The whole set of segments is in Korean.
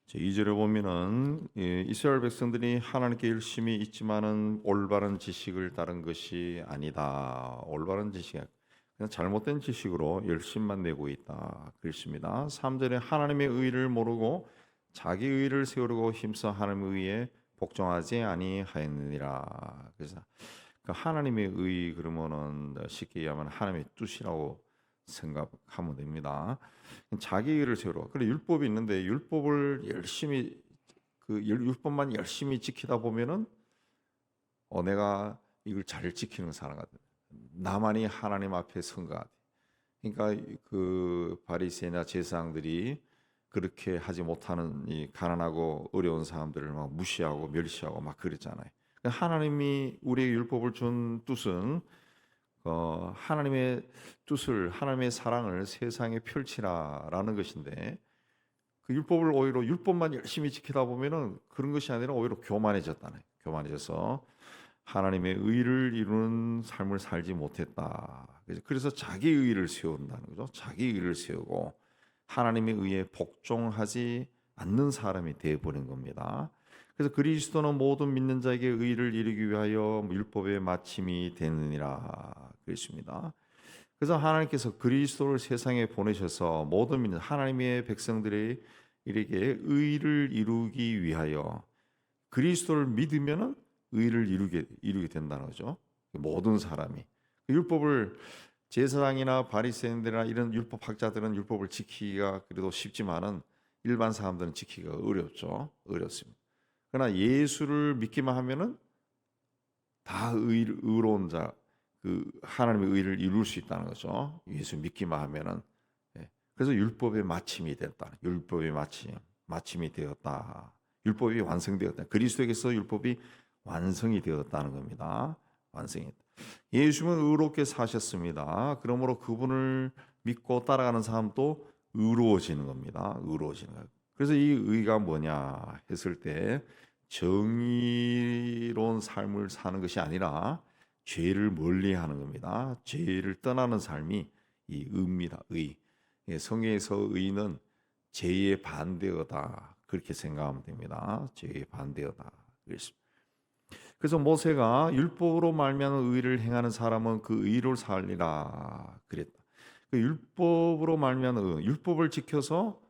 제2절에 보면은 이스라엘 백성들이 하나님께 열심히 있지만은 올바른 지식을 따른 것이 아니다. 올바른 지식, 그냥 잘못된 지식으로 열심만 내고 있다. 그렇습니다. 3절에 하나님의 의를 모르고 자기 의를 세우려고 힘써 하나님의 의에 복종하지 아니하였느니라. 그래서 그 하나님의 의 그러면은 쉽게 얘기하면 하나님의 뜻이라고 생각하면 됩니다. 자기 의를 세우러. 그래 율법이 있는데 율법을 열심히 율법만 열심히 지키다 보면은 내가 이걸 잘 지키는 사람 같아. 나만이 하나님 앞에 선 것 같아. 그러니까 그 바리새인이나 제사장들이 그렇게 하지 못하는 이 가난하고 어려운 사람들을 막 무시하고 멸시하고 막 그랬잖아요. 그러니까 하나님이 우리에게 율법을 준 뜻은 하나님의 뜻을 하나님의 사랑을 세상에 펼치라라는 것인데 그 율법을 오히려 율법만 열심히 지키다 보면은 그런 것이 아니라 오히려 교만해졌다네. 교만해져서 하나님의 의를 이루는 삶을 살지 못했다. 그래서 자기 의를 세운다는 거죠. 자기 의를 세우고 하나님의 의에 복종하지 않는 사람이 되어버린 겁니다. 그래서 그리스도는 모든 믿는 자에게 의를 이루기 위하여 율법의 마침이 되느니라 그랬습니다. 그래서 하나님께서 그리스도를 세상에 보내셔서 모든 믿는 하나님의 백성들의 이렇게 의를 이루기 위하여 그리스도를 믿으면은 의를 이루게 된다는 거죠. 모든 사람이 율법을 제사장이나 바리새인들이나 이런 율법 학자들은 율법을 지키기가 그래도 쉽지만은 일반 사람들은 지키기가 어렵죠. 어렵습니다. 그러나 예수를 믿기만 하면은 다 의로운 자, 그 하나님의 의를 이룰 수 있다는 거죠. 예수 믿기만 하면은. 예. 그래서 율법의 마침이 됐다. 율법의 마침이 되었다. 율법이 완성되었다. 그리스도에게서 율법이 완성이 되었다는 겁니다. 완성이. 예수는 의롭게 사셨습니다. 그러므로 그분을 믿고 따라가는 사람도 의로워지는 겁니다. 의로워지는 거예요. 그래서 이 의가 뭐냐 했을 때 정의로운 삶을 사는 것이 아니라 죄를 멀리하는 겁니다. 죄를 떠나는 삶이 이 의입니다. 의. 성경에서 의는 죄의 반대어다. 그렇게 생각하면 됩니다. 죄의 반대어다. 그래서 모세가 율법으로 말미암은 의를 행하는 사람은 그 의로 살리라 그랬다. 그 율법으로 말미암은 율법을 지켜서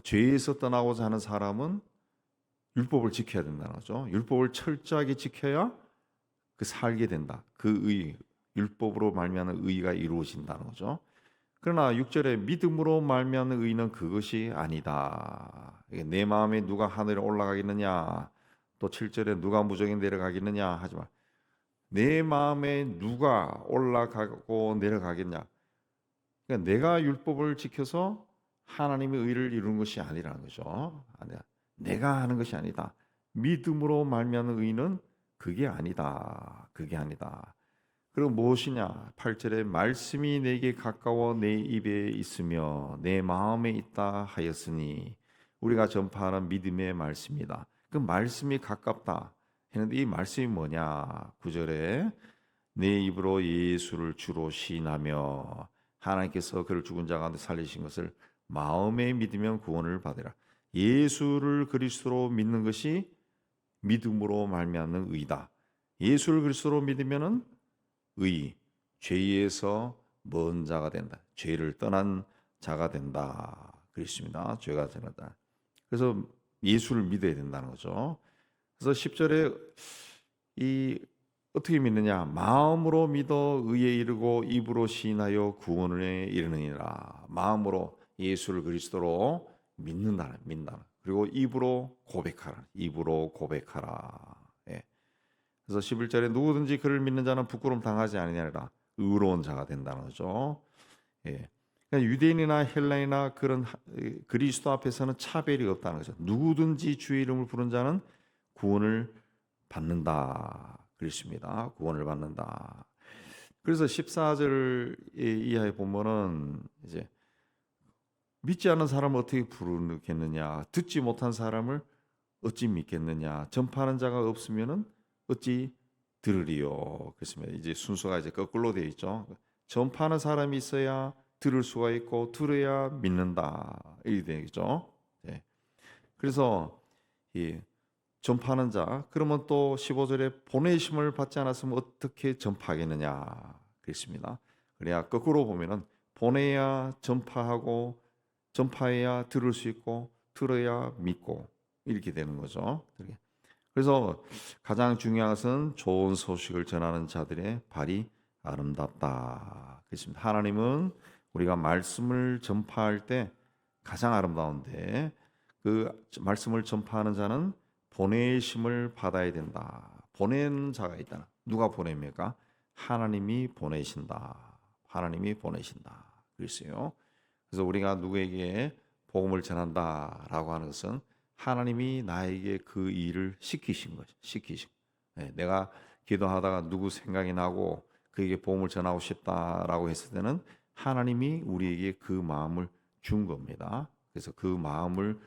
죄에서 떠나고자 하는 사람은 율법을 지켜야 된다는 거죠. 율법을 철저하게 지켜야 그 살게 된다. 그 의, 율법으로 말미암은 의가 이루어진다는 거죠. 그러나 6절에 믿음으로 말미암는 의는 그것이 아니다. 내 마음에 누가 하늘에 올라가겠느냐. 또 7절에 누가 무정에 내려가겠느냐 하지만 내 마음에 누가 올라가고 내려가겠냐. 그러니까 내가 율법을 지켜서 하나님의 의를 이루는 것이 아니라는 거죠. 아니야. 내가 하는 것이 아니다. 믿음으로 말미암는 의는 그게 아니다. 그게 아니다. 그리고 무엇이냐? 8절에 말씀이 내게 가까워 내 입에 있으며 내 마음에 있다 하였으니 우리가 전파하는 믿음의 말씀이다. 그 말씀이 가깝다 했는데 이 말씀이 뭐냐? 9절에 내 입으로 예수를 주로 시인하며 하나님께서 그를 죽은 자 가운데 살리신 것을 마음에 믿으면 구원을 받으라. 예수를 그리스도로 믿는 것이 믿음으로 말미암는 의다. 예수를 그리스도로 믿으면은 의, 죄에서 먼 자가 된다. 죄를 떠난 자가 된다. 그렇습니다. 죄가 된다. 그래서 예수를 믿어야 된다는 거죠. 그래서 10절에 이 어떻게 믿느냐? 마음으로 믿어 의에 이르고 입으로 시인하여 구원에 이르느니라. 마음으로 예수를 그리스도로 믿는다. 그리고 입으로 고백하라. 입으로 고백하라. 예. 그래서 11절에 누구든지 그를 믿는 자는 부끄러움 당하지 아니하리라. 의로운 자가 된다는 거죠. 예. 그러니까 유대인이나 헬라인이나 그런 그리스도 앞에서는 차별이 없다는 거죠. 누구든지 주의 이름을 부른 자는 구원을 받는다. 그렇습니다. 구원을 받는다. 그래서 14절 이하에 보면은 이제 믿지 않는 사람을 어떻게 부르겠느냐, 듣지 못한 사람을 어찌 믿겠느냐, 전파하는 자가 없으면은 어찌 들으리요. 그렇습니다. 이제 순서가 이제 거꾸로 되어 있죠. 전파하는 사람이 있어야 들을 수가 있고 들어야 믿는다. 이렇게 되겠죠. 네. 그래서 이 전파하는 자, 그러면 또 15절에 보내심을 받지 않았으면 어떻게 전파하겠느냐 그랬습니다. 그래야 거꾸로 보면은 보내야 전파하고 전파해야 들을 수 있고 들어야 믿고 이렇게 되는 거죠. 그래서 가장 중요한 것은 좋은 소식을 전하는 자들의 발이 아름답다 그랬습니다. 하나님은 우리가 말씀을 전파할 때 가장 아름다운데 그 말씀을 전파하는 자는 보내심을 받아야 된다. 보내는 자가 있다. 누가 보냅니까? 하나님이 보내신다. 하나님이 보내신다. 그랬어요. 그래서 우리가 누구에게 복음을 전한다라고 하는 것은 하나님이 나에게 그 일을 시키신 거죠. 시키신. 네, 내가 기도하다가 누구 생각이 나고 그에게 복음을 전하고 싶다라고 했을 때는 하나님이 우리에게 그 마음을 준 겁니다. 그래서 그 마음을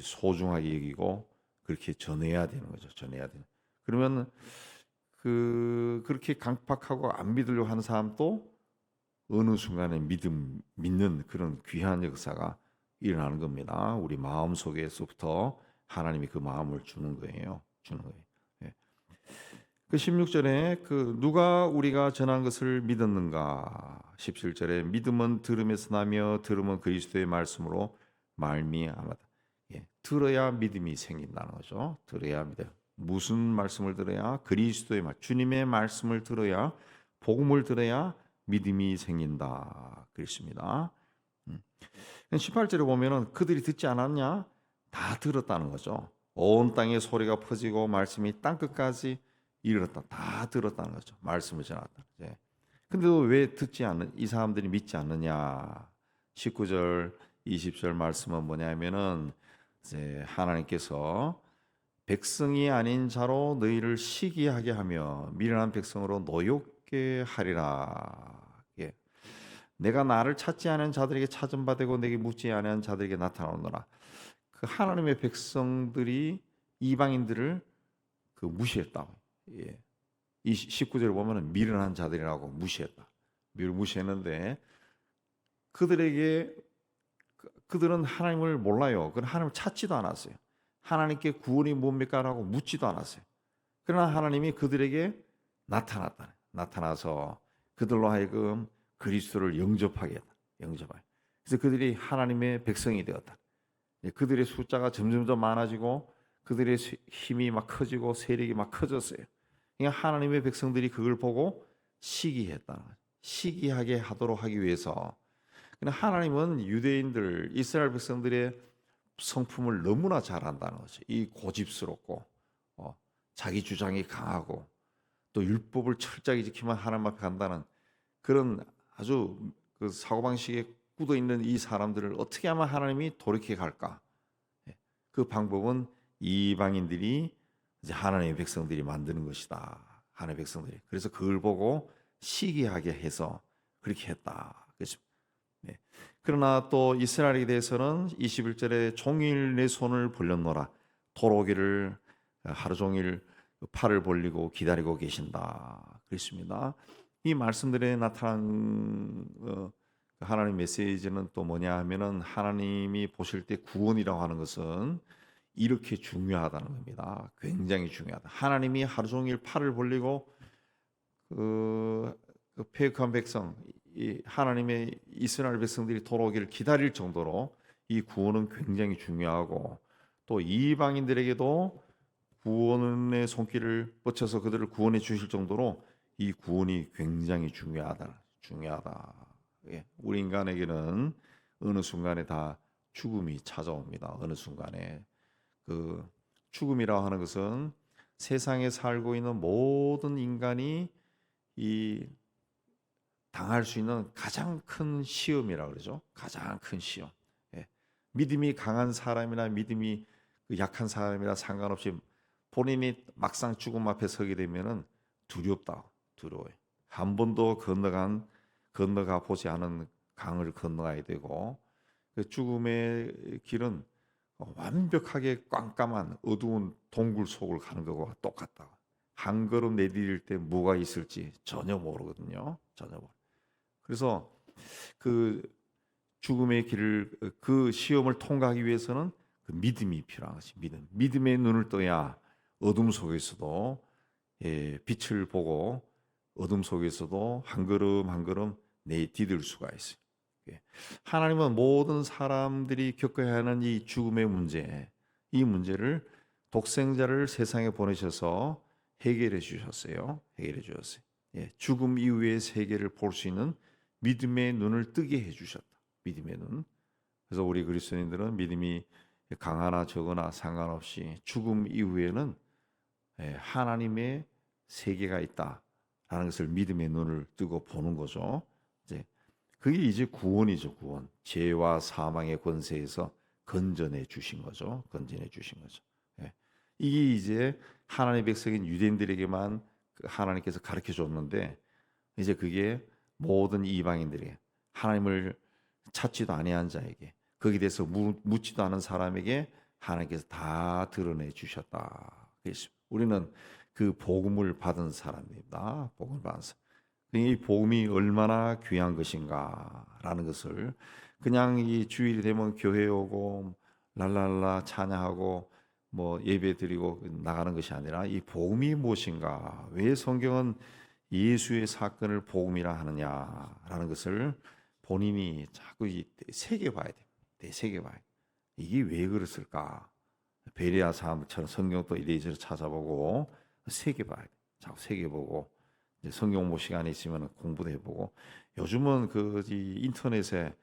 소중하게 여기고 그렇게 전해야 되는 거죠. 전해야 되는. 그러면 그렇게 강팍하고 안 믿으려고 하는 사람도 어느 순간에 믿는 그런 귀한 역사가 일어나는 겁니다. 우리 마음 속에서부터 하나님이 그 마음을 주는 거예요. 주는 거예요. 예. 그 16절에 그 누가 우리가 전한 것을 믿었는가? 17절에 믿음은 들음에서 나며 들음은 그리스도의 말씀으로 말미암았다. 예. 들어야 믿음이 생긴다는 거죠. 들어야 믿어. 무슨 말씀을 들어야? 그리스도의 말, 주님의 말씀을 들어야, 복음을 들어야 믿음이 생긴다. 그렇습니다. 18절에 보면은 그들이 듣지 않았냐? 다 들었다는 거죠. 온 땅에 소리가 퍼지고 말씀이 땅 끝까지 이르렀다. 다 들었다는 거죠. 말씀을 전했다. 예. 근데도 왜 듣지 않는 이 사람들이 믿지 않느냐? 19절, 20절 말씀은 뭐냐면은 이제 하나님께서 백성이 아닌 자로 너희를 시기하게 하며 미련한 백성으로 노엽게 하리라. 예. 내가 나를 찾지 않은 자들에게 찾은 바 되고 내게 묻지 않은 자들에게 나타나오노라. 그 하나님의 백성들이 이방인들을 그 무시했다. 예. 이 19절을 보면은 미련한 자들이라고 무시했다. 무시했는데 그들은 하나님을 몰라요. 그런 하나님을 찾지도 않았어요. 하나님께 구원이 뭡니까라고 묻지도 않았어요. 그러나 하나님이 그들에게 나타나서 그들로 하여금 그리스도를 영접하게 했다. 영접하게. 그래서 그들이 하나님의 백성이 되었다. 그들의 숫자가 점점점 많아지고 그들의 힘이 막 커지고 세력이 막 커졌어요. 그러니까 하나님의 백성들이 그걸 보고 시기했다. 시기하게 하도록 하기 위해서. 하나님은 유대인들, 이스라엘 백성들의 성품을 너무나 잘 안다는 거죠. 이 고집스럽고 자기 주장이 강하고 또 율법을 철저하게 지키면 하나님 앞에 간다는 그런 아주 그 사고방식에 굳어 있는 이 사람들을 어떻게 하면 하나님이 돌이켜 갈까? 그 방법은 이방인들이 이제 하나님의 백성들이 만드는 것이다. 하나님의 백성들이. 그래서 그걸 보고 시기하게 해서 그렇게 했다. 그렇죠? 네. 그러나 또 이스라엘에 대해서는 21절에 종일 내 손을 벌렸노라. 토로기를 하루 종일 팔을 벌리고 기다리고 계신다. 그렇습니다. 이 말씀들에 나타난 하나님 메시지는 또 뭐냐 하면은 하나님이 보실 때 구원이라고 하는 것은 이렇게 중요하다는 겁니다. 굉장히 중요하다. 하나님이 하루 종일 팔을 벌리고 그 패역한 백성, 이 하나님의 이스라엘 백성들이 돌아오기를 기다릴 정도로 이 구원은 굉장히 중요하고 또 이방인들에게도 구원의 손길을 뻗쳐서 그들을 구원해 주실 정도로 이 구원이 굉장히 중요하다. 예. 우리 인간에게는 어느 순간에 다 죽음이 찾아옵니다. 어느 순간에 그 죽음이라고 하는 것은 세상에 살고 있는 모든 인간이 이 당할 수 있는 가장 큰 시험이라고 그러죠. 가장 큰 시험. 예. 믿음이 강한 사람이나 믿음이 약한 사람이나 상관없이 본인이 막상 죽음 앞에 서게 되면은 두려워요. 한 번도 건너가 보지 않은 강을 건너가야 되고 그 죽음의 길은 완벽하게 깜깜한 어두운 동굴 속을 가는 것과 똑같다. 한 걸음 내디딜 때 뭐가 있을지 전혀 모르거든요. 전혀 모르. 그래서 그 죽음의 길을 그 시험을 통과하기 위해서는 그 믿음이 필요한 것이 믿음의 눈을 떠야 어둠 속에서도 빛을 보고 어둠 속에서도 한 걸음 한 걸음 디딜 수가 있어요. 하나님은 모든 사람들이 겪어야 하는 이 죽음의 문제, 이 문제를 독생자를 세상에 보내셔서 해결해 주셨어요. 해결해 주셨어요. 죽음 이후의 세계를 볼 수 있는 믿음의 눈을 뜨게 해 주셨다. 믿음의 눈. 그래서 우리 그리스도인들은 믿음이 강하나 적으나 상관없이 죽음 이후에는 하나님의 세계가 있다라는 것을 믿음의 눈을 뜨고 보는 거죠. 그게 이제 구원이죠, 구원. 죄와 사망의 권세에서 건져내 주신 거죠. 건져내 주신 거죠. 이게 이제 하나님의 백성인 유대인들에게만 하나님께서 가르쳐 줬는데 이제 그게 모든 이방인들에게 하나님을 찾지도 아니한 자에게 거기에 대해서 묻지도 않은 사람에게 하나님께서 다 드러내 주셨다. 우리는 그 복음을 받은 사람입니다. 복음을 받은 사람. 이 복음이 얼마나 귀한 것인가라는 것을 그냥 이 주일이 되면 교회에 오고 랄랄라 찬양하고 뭐 예배 드리고 나가는 것이 아니라 이 복음이 무엇인가, 왜 성경은 예수의 사건을 복음이라 하느냐라는 것을 본인이 자꾸 새겨봐야 돼. 새겨봐야 돼. 이게 왜 그랬을까? 베레아 사람처럼 성경도 이래저래 찾아보고 새겨봐야 돼. 자꾸 새겨보고 성경 뭐 시간이 있으면 공부도 해보고, 요즘은 인터넷에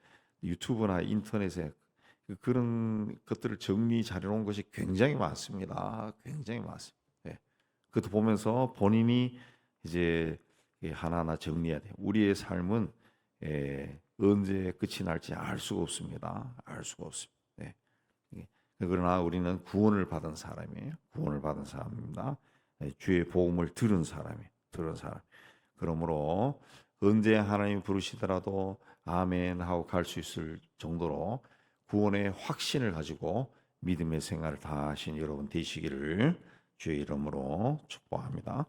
유튜브나 인터넷에 그런 것들을 정리 잘해 놓은 것이 굉장히 많습니다. 굉장히 많습니다. 그것도 보면서 본인이 이제 하나하나 정리해야 돼요. 우리의 삶은 언제 끝이 날지 알 수가 없습니다. 알 수가 없습니다. 그러나 우리는 구원을 받은 사람이에요. 구원을 받은 사람입니다. 주의 복음을 들은 사람이에요. 들은 사람. 그러므로 언제 하나님이 부르시더라도 아멘 하고 갈 수 있을 정도로 구원의 확신을 가지고 믿음의 생활을 다 하신 여러분 되시기를 주의 이름으로 축복합니다.